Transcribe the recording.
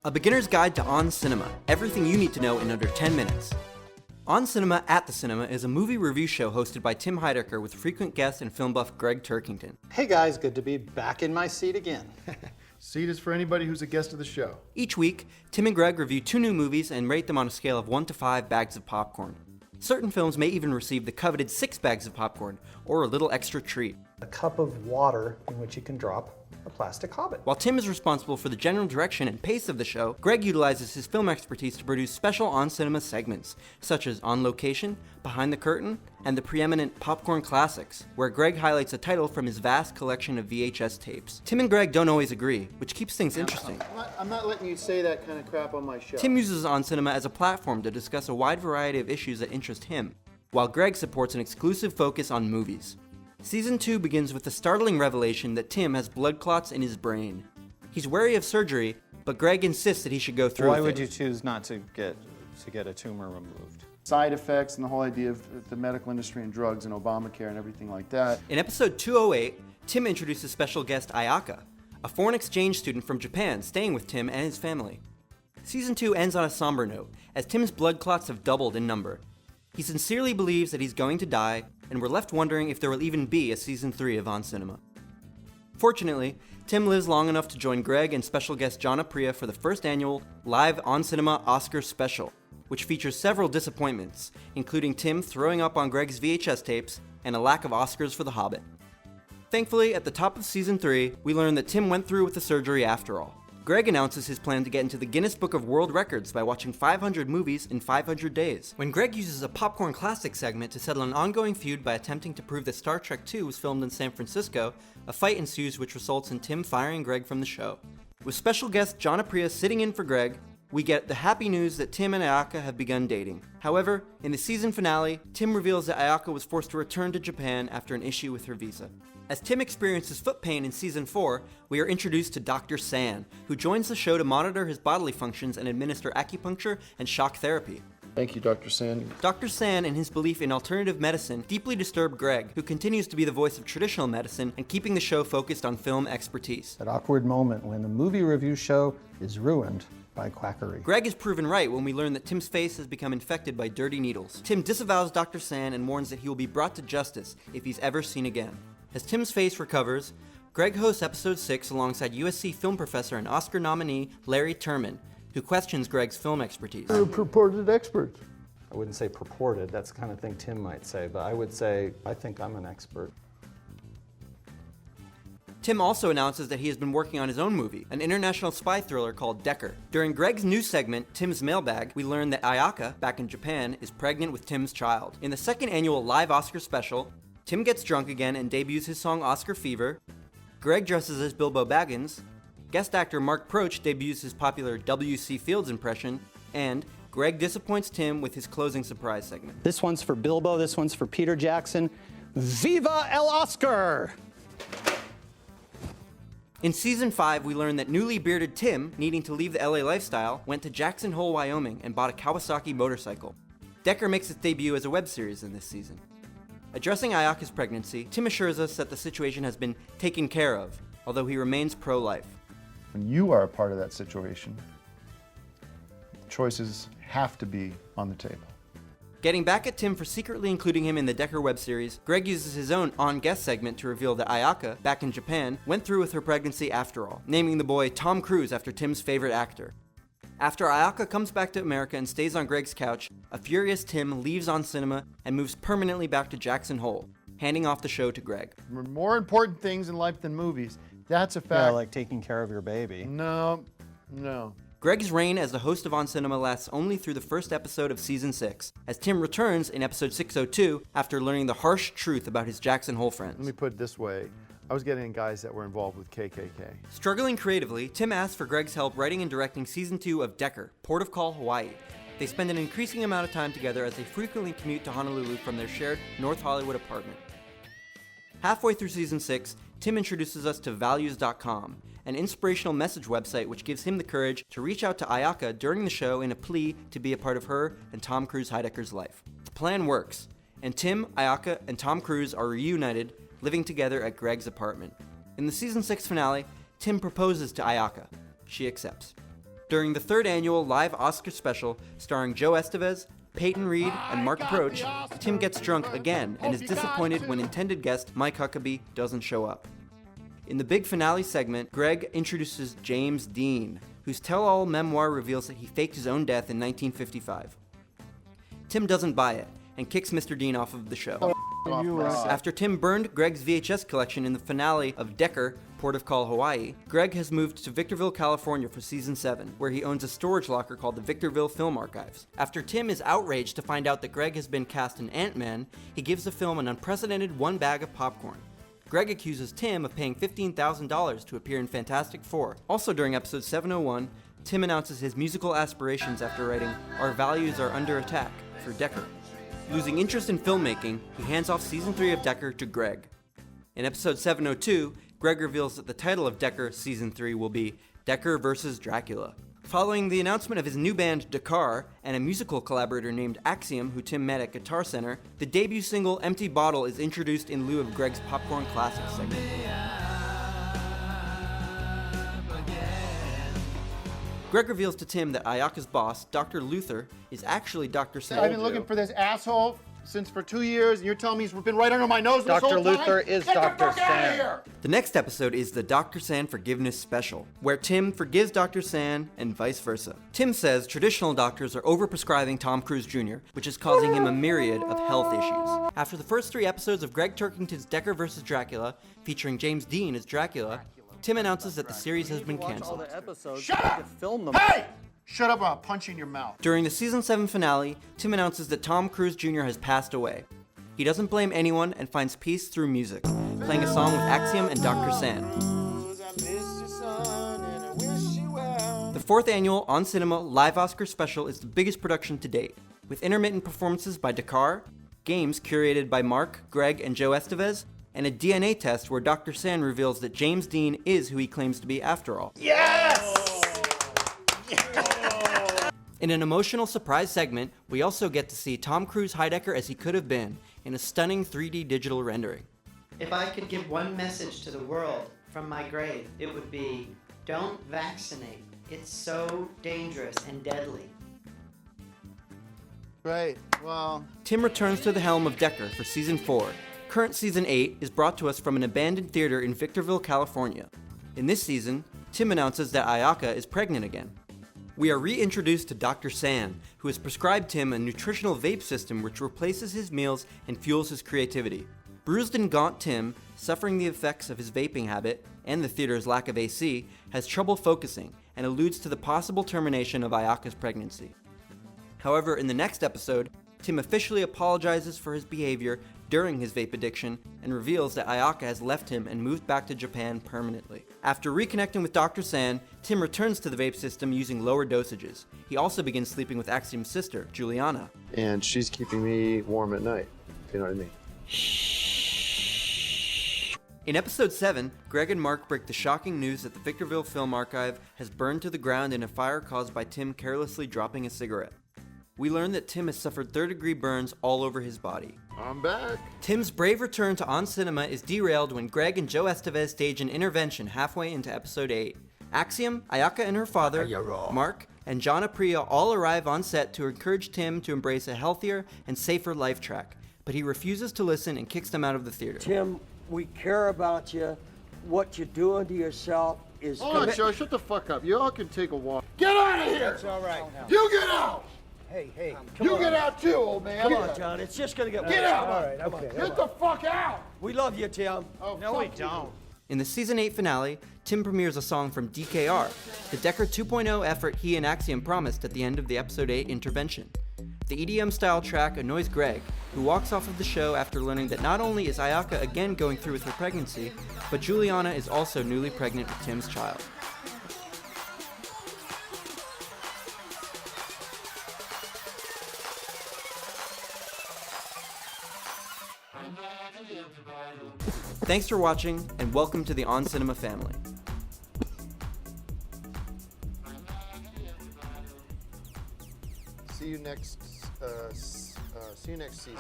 A beginner's guide to On Cinema, everything you need to know in under 10 minutes. On Cinema at the Cinema is a movie review show hosted by Tim Heidecker with frequent guest and film buff Greg Turkington. Hey guys, good to be back in my seat again. Seat is for anybody who's a guest of the show. Each week, Tim and Greg review 2 new movies and rate them on a scale of 1 to 5 bags of popcorn. Certain films may even receive the coveted 6 bags of popcorn, or a little extra treat. A cup of water in which you can drop a plastic hobbit. While Tim is responsible for the general direction and pace of the show, Greg utilizes his film expertise to produce special on-cinema segments, such as On Location, Behind the Curtain, and the preeminent Popcorn Classics, where Greg highlights a title from his vast collection of VHS tapes. Tim and Greg don't always agree, which keeps things interesting. I'm not letting you say that kind of crap on my show. Tim uses On Cinema as a platform to discuss a wide variety of issues that interest him, while Greg supports an exclusive focus on movies. Season 2 begins with the startling revelation that Tim has blood clots in his brain. He's wary of surgery, but Greg insists that he should go through Why with would it. you choose not to get a tumor removed? Side effects and the whole idea of the medical industry and drugs and Obamacare and everything like that. In episode 208, Tim introduces special guest Ayaka, a foreign exchange student from Japan staying with Tim and his family. Season 2 ends on a somber note, as Tim's blood clots have doubled in number. He sincerely believes that he's going to die, and we're left wondering if there will even be a Season 3 of On Cinema. Fortunately, Tim lives long enough to join Greg and special guest John Apria for the first annual live On Cinema Oscar special, which features several disappointments, including Tim throwing up on Greg's VHS tapes and a lack of Oscars for The Hobbit. Thankfully, at the top of Season 3, we learn that Tim went through with the surgery after all. Greg announces his plan to get into the Guinness Book of World Records by watching 500 movies in 500 days. When Greg uses a Popcorn Classic segment to settle an ongoing feud by attempting to prove that Star Trek II was filmed in San Francisco, a fight ensues which results in Tim firing Greg from the show. With special guest John Apria sitting in for Greg, we get the happy news that Tim and Ayaka have begun dating. However, in the season finale, Tim reveals that Ayaka was forced to return to Japan after an issue with her visa. As Tim experiences foot pain in Season 4, we are introduced to Dr. San, who joins the show to monitor his bodily functions and administer acupuncture and shock therapy. Thank you, Dr. Sand. Dr. San and his belief in alternative medicine deeply disturb Greg, who continues to be the voice of traditional medicine and keeping the show focused on film expertise. That awkward moment when a movie review show is ruined by quackery. Greg is proven right when we learn that Tim's face has become infected by dirty needles. Tim disavows Dr. San and warns that he will be brought to justice if he's ever seen again. As Tim's face recovers, Greg hosts episode 6 alongside USC film professor and Oscar nominee Larry Terman, who questions Greg's film expertise. You're a purported expert. I wouldn't say purported, that's the kind of thing Tim might say, but I would say I think I'm an expert. Tim also announces that he has been working on his own movie, an international spy thriller called Decker. During Greg's news segment, Tim's Mailbag, we learn that Ayaka, back in Japan, is pregnant with Tim's child. In the second annual live Oscar special, Tim gets drunk again and debuts his song Oscar Fever. Greg dresses as Bilbo Baggins. Guest actor Mark Proch debuts his popular W.C. Fields impression. And Greg disappoints Tim with his closing surprise segment. This one's for Bilbo, this one's for Peter Jackson. Viva el Oscar! In Season 5, we learn that newly bearded Tim, needing to leave the LA lifestyle, went to Jackson Hole, Wyoming and bought a Kawasaki motorcycle. Decker makes its debut as a web series in this season. Addressing Ayaka's pregnancy, Tim assures us that the situation has been taken care of, although he remains pro-life. When you are a part of that situation, choices have to be on the table. Getting back at Tim for secretly including him in the Decker web series, Greg uses his own on-guest segment to reveal that Ayaka, back in Japan, went through with her pregnancy after all, naming the boy Tom Cruise after Tim's favorite actor. After Ayaka comes back to America and stays on Greg's couch, a furious Tim leaves On Cinema and moves permanently back to Jackson Hole, handing off the show to Greg. More important things in life than movies. That's a fact. Yeah, like taking care of your baby. No. Greg's reign as the host of On Cinema lasts only through the first episode of Season 6, as Tim returns in episode 602 after learning the harsh truth about his Jackson Hole friends. Let me put it this way. I was getting guys that were involved with KKK. Struggling creatively, Tim asks for Greg's help writing and directing Season 2 of Decker, Port of Call, Hawaii. They spend an increasing amount of time together as they frequently commute to Honolulu from their shared North Hollywood apartment. Halfway through Season 6, Tim introduces us to Values.com, an inspirational message website which gives him the courage to reach out to Ayaka during the show in a plea to be a part of her and Tom Cruise Heidecker's life. The plan works, and Tim, Ayaka, and Tom Cruise are reunited, living together at Greg's apartment. In the Season 6 finale, Tim proposes to Ayaka. She accepts. During the third annual live Oscar special starring Joe Estevez, Peyton Reed, and Mark Broach, Tim gets drunk again and is disappointed when intended guest Mike Huckabee doesn't show up. In the big finale segment, Greg introduces James Dean, whose tell-all memoir reveals that he faked his own death in 1955. Tim doesn't buy it and kicks Mr. Dean off of the show. After Tim burned Greg's VHS collection in the finale of Decker, Port of Call, Hawaii, Greg has moved to Victorville, California for season 7, where he owns a storage locker called the Victorville Film Archives. After Tim is outraged to find out that Greg has been cast in Ant-Man, he gives the film an unprecedented one bag of popcorn. Greg accuses Tim of paying $15,000 to appear in Fantastic Four. Also during episode 701, Tim announces his musical aspirations after writing Our Values Are Under Attack for Decker. Losing interest in filmmaking, he hands off season 3 of Decker to Greg. In episode 702, Greg reveals that the title of Decker season 3 will be Decker vs. Dracula. Following the announcement of his new band Dakar and a musical collaborator named Axiom, who Tim met at Guitar Center, the debut single Empty Bottle is introduced in lieu of Greg's Popcorn Classics segment. Greg reveals to Tim that Ayaka's boss, Dr. Luther, is actually Dr. Sam. I've been looking for this asshole since for 2 years, and you're telling me he's been right under my nose this whole time? Dr. Luther is Get Dr. the fuck outta Sam. here! The next episode is the Dr. San Forgiveness Special, where Tim forgives Dr. San and vice versa. Tim says traditional doctors are overprescribing Tom Cruise Jr., which is causing him a myriad of health issues. After the first 3 episodes of Greg Turkington's Decker vs. Dracula, featuring James Dean as Dracula, Tim announces that the series has been canceled. Shut up! Hey! Shut up or I'll punch you in your mouth. During the season 7 finale, Tim announces that Tom Cruise Jr. has passed away. He doesn't blame anyone and finds peace through music, playing a song with Axiom and Dr. San. The 4th annual On Cinema live Oscar special is the biggest production to date, with intermittent performances by Dakar, games curated by Mark, Greg, and Joe Estevez, and a DNA test where Dr. San reveals that James Dean is who he claims to be after all. In an emotional surprise segment, we also get to see Tom Cruise Heidecker as he could have been, in a stunning 3D digital rendering. If I could give one message to the world from my grave, it would be, don't vaccinate. It's so dangerous and deadly. Great, well... Tim returns to the helm of Decker for season 4. Current season 8 is brought to us from an abandoned theater in Victorville, California. In this season, Tim announces that Ayaka is pregnant again. We are reintroduced to Dr. San, who has prescribed Tim a nutritional vape system which replaces his meals and fuels his creativity. Bruised and gaunt Tim, suffering the effects of his vaping habit and the theater's lack of AC, has trouble focusing and alludes to the possible termination of Ayaka's pregnancy. However, in the next episode, Tim officially apologizes for his behavior during his vape addiction and reveals that Ayaka has left him and moved back to Japan permanently. After reconnecting with Dr. San, Tim returns to the vape system using lower dosages. He also begins sleeping with Axiom's sister, Juliana. And she's keeping me warm at night, if you know what I mean. In episode 7, Greg and Mark break the shocking news that the Victorville Film Archive has burned to the ground in a fire caused by Tim carelessly dropping a cigarette. We learn that Tim has suffered third-degree burns all over his body. I'm back. Tim's brave return to On Cinema is derailed when Greg and Joe Estevez stage an intervention halfway into episode 8. Axiom, Ayaka and her father, Mark, and John Apria all arrive on set to encourage Tim to embrace a healthier and safer life track, but he refuses to listen and kicks them out of the theater. Tim, we care about you. What you're doing to yourself is... Hold on, Joe, shut the fuck up. You all can take a walk. Get out of here! That's all right. You get out! Hey, You get out too, old man. come on, John. It's just going to get Get worse. out! All right, okay. Get the fuck out! We love you, Tim. Oh, No, we don't. In the season 8 finale, Tim premieres a song from DKR, the Decker 2.0 effort he and Axiom promised at the end of the episode 8 intervention. The EDM-style track annoys Greg, who walks off of the show after learning that not only is Ayaka again going through with her pregnancy, but Juliana is also newly pregnant with Tim's child. Thanks for watching, and welcome to the On Cinema family. See you next season.